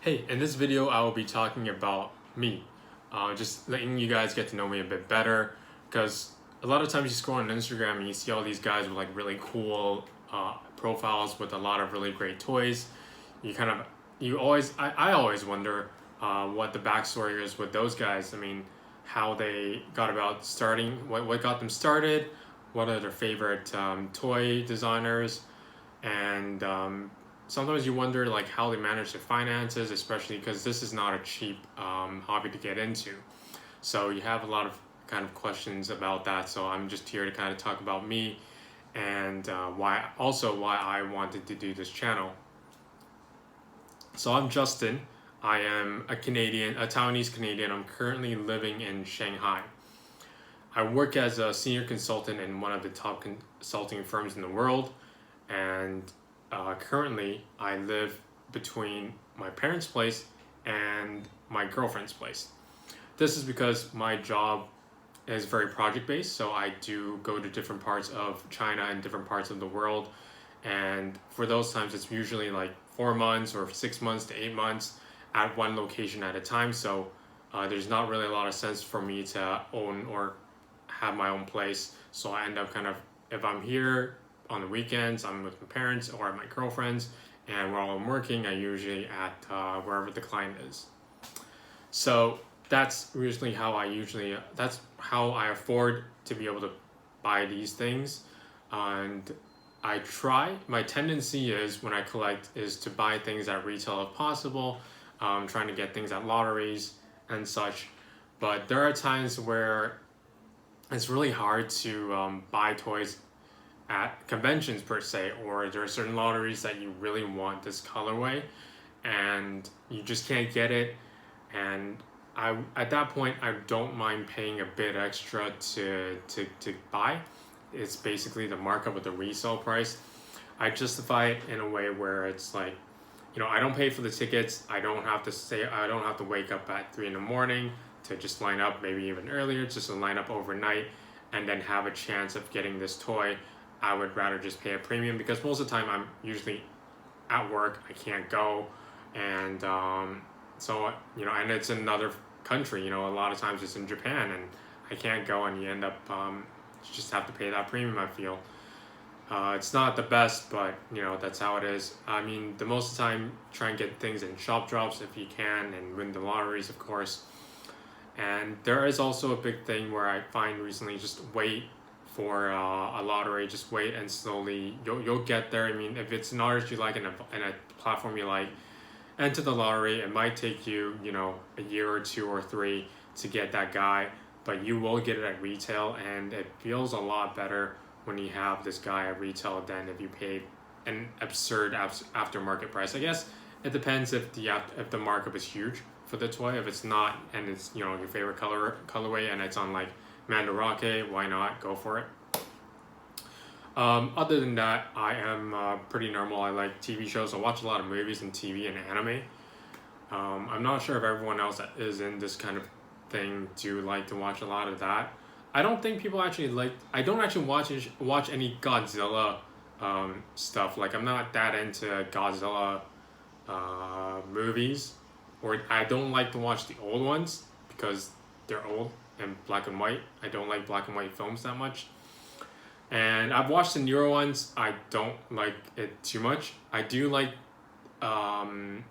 Hey, in this video, I will be talking about me. Just letting you guys get to know me a bit better because a lot of times you scroll on Instagram and you see all these guys with like really cool profiles with a lot of really great toys. You kind of, I always wonder what the backstory is with those guys. I mean, how they got about starting, what got them started, what are their favorite toy designers, and sometimes you wonder like how they manage their finances, especially because this is not a cheap hobby to get into. So you have a lot of kind of questions about that. So I'm just here to kind of talk about me and why I wanted to do this channel. So I'm Justin. I am a Canadian, a Taiwanese Canadian. I'm currently living in Shanghai. I work as a senior consultant in one of the top consulting firms in the world, and currently I live between my parents' place and my girlfriend's place. This is because my job is very project based, so I do go to different parts of China and different parts of the world. And for those times, it's usually like 4 months or 6 months to 8 months at one location at a time. So there's not really a lot of sense for me to own or have my own place. So I end up kind of, if I'm here on the weekends, I'm with my parents or at my girlfriend's, and while I'm working, I usually at wherever the client is. So that's that's how I afford to be able to buy these things. And my tendency is when I collect is to buy things at retail if possible, trying to get things at lotteries and such. But there are times where it's really hard to buy toys at conventions per se, or there are certain lotteries that you really want this colorway and you just can't get it. And at that point I don't mind paying a bit extra to buy. It's basically the markup of the resale price. I justify it in a way where it's like, I don't pay for the tickets. I don't have to wake up at 3 in the morning to just line up, maybe even earlier, just to line up overnight and then have a chance of getting this toy. I would rather just pay a premium because most of the time I'm usually at work. I can't go, and and it's in another country. A lot of times it's in Japan, and I can't go, and you end up you just have to pay that premium. I feel it's not the best, but that's how it is. I mean, the most of the time, try and get things in shop drops if you can, and win the lotteries, of course. And there is also a big thing where I find recently, just wait for a lottery. Just wait and slowly you'll get there. I mean, if it's an artist you like and a platform you like, enter the lottery. It might take you a year or 2 or 3 to get that guy, but you will get it at retail, and it feels a lot better when you have this guy at retail than if you paid an absurd aftermarket price. I guess it depends if the markup is huge for the toy. If it's not, and it's your favorite colorway, and it's on like Mandarake, why not go for it? Other than that, I am pretty normal. I like TV shows. I watch a lot of movies and TV and anime. I'm not sure if everyone else that is in this kind of thing do like to watch a lot of that. I don't think people actually like. I don't actually watch any Godzilla stuff. Like, I'm not that into Godzilla movies, or I don't like to watch the old ones because they're old and black and white. I don't like black and white films that much. And I've watched the newer ones. I don't like it too much. I do enjoy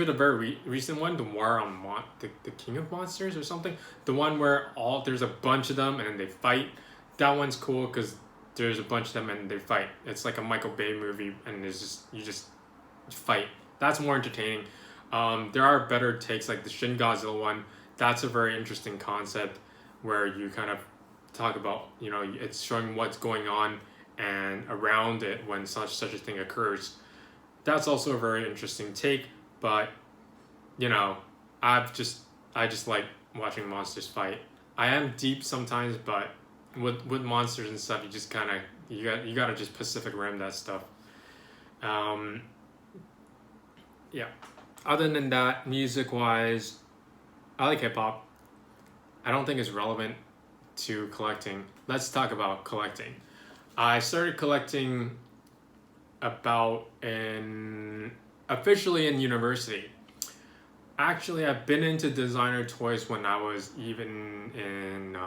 the very recent one, the War on the King of Monsters or something. The one where there's a bunch of them and then they fight. That one's cool because there's a bunch of them and they fight. It's like a Michael Bay movie, and you just fight. That's more entertaining. There are better takes, like the Shin Godzilla one. That's a very interesting concept where you kind of talk about, it's showing what's going on and around it when such a thing occurs. That's also a very interesting take, but I just like watching monsters fight. I am deep sometimes, but with monsters and stuff, you just kind of you gotta just Pacific Rim that stuff. Yeah. Other than that, music wise, I like hip hop. I don't think it's relevant to collecting. Let's talk about collecting. I started collecting about in officially in university. Actually, I've been into designer toys when I was even in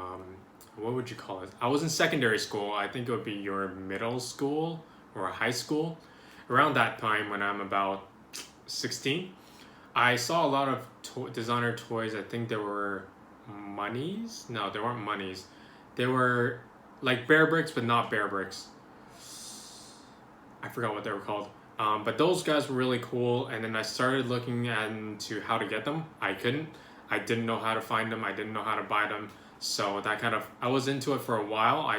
what would you call it? I was in secondary school. I think it would be your middle school or high school. Around that time, when I'm about 16, I saw a lot of designer toys. I think there were monies. No, they weren't monies. They were like bear bricks, but not bear bricks. I forgot what they were called. But those guys were really cool. And then I started looking into how to get them. I couldn't. I didn't know how to find them. I didn't know how to buy them. So that kind of, I was into it for a while.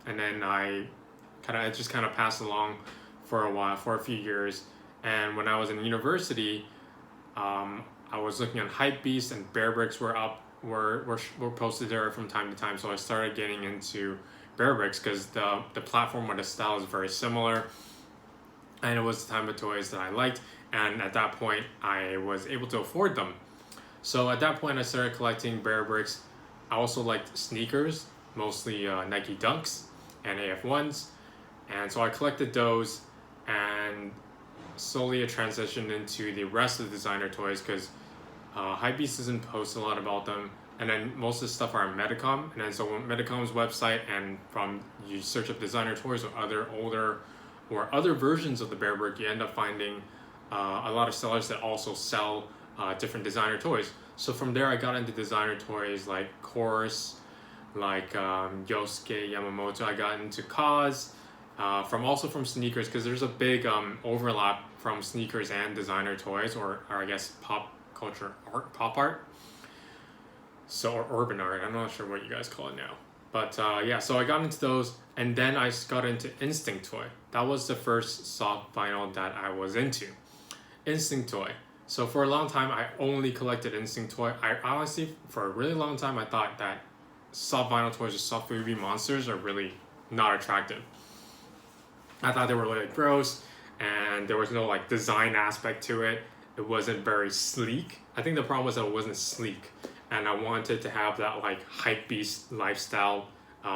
And then it just kind of passed along for a while, for a few years. And when I was in university, I was looking on Hypebeast, and Bear Bricks were posted there from time to time. So I started getting into Bear Bricks because the platform or the style is very similar, and it was the type of toys that I liked. And at that point, I was able to afford them. So at that point, I started collecting Bear Bricks. I also liked sneakers, mostly Nike Dunks and AF1s, and so I collected those. And slowly it transitioned into the rest of the designer toys because Hypebeast doesn't post a lot about them, and then most of the stuff are on Medicom. And then so on Medicom's website, and from you search up designer toys or other older or other versions of the Bear Brick, you end up finding a lot of sellers that also sell different designer toys. So from there, I got into designer toys like Chorus, like Yosuke Yamamoto. I got into Kaz, from sneakers, because there's a big overlap from sneakers and designer toys, or I guess pop culture art, pop art. So, or urban art. I'm not sure what you guys call it now. But yeah, so I got into those, and then I got into Instinct Toy. That was the first soft vinyl that I was into. Instinct Toy. So for a long time, I only collected Instinct Toy. I honestly, for a really long time, I thought that soft vinyl toys or sofubi monsters are really not attractive. I thought they were really gross, and there was no like design aspect to it. It wasn't very sleek. I think the problem was that it wasn't sleek, and I wanted to have that like hypebeast lifestyle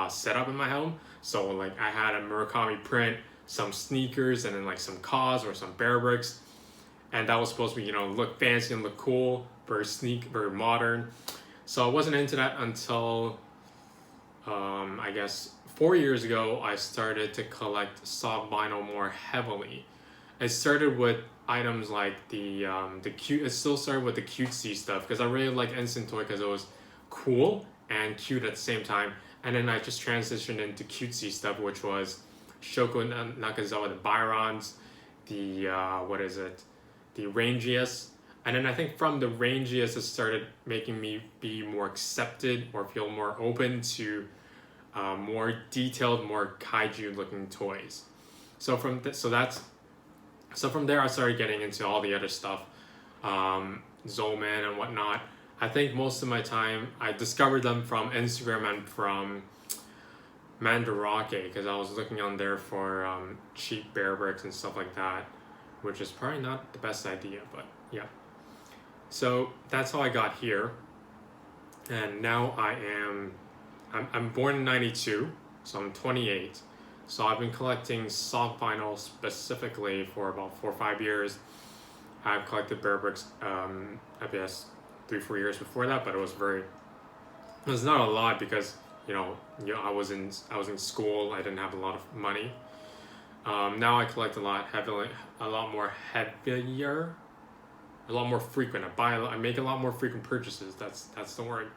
setup in my home. So like I had a Murakami print, some sneakers, and then like some Kaz or some Bear Bricks, and that was supposed to be, look fancy and look cool, very sleek, very modern. So I wasn't into that until I guess 4 years ago. I started to collect soft vinyl more heavily. It started with items like the cute. It still started with the cutesy stuff because I really liked Instant Toy because it was cool and cute at the same time. And then I just transitioned into cutesy stuff, which was Shoko Nakazawa, the Byrons, the the Rangiest. And then I think from the Rangiest, it started making me be more accepted or feel more open to more detailed, more kaiju looking toys. So from there, I started getting into all the other stuff, Zolman and whatnot. I think most of my time I discovered them from Instagram and from Mandarake, because I was looking on there for cheap Bear Bricks and stuff like that, which is probably not the best idea, but yeah. So that's how I got here, and now I'm born in 92, so I'm 28. So I've been collecting soft vinyl specifically for about 4 or 5 years. I've collected Bear Bricks, I guess 3-4 years before that, but it was not a lot because I was in school. I didn't have a lot of money. Now I collect a lot more frequent. I make a lot more frequent purchases. That's the word.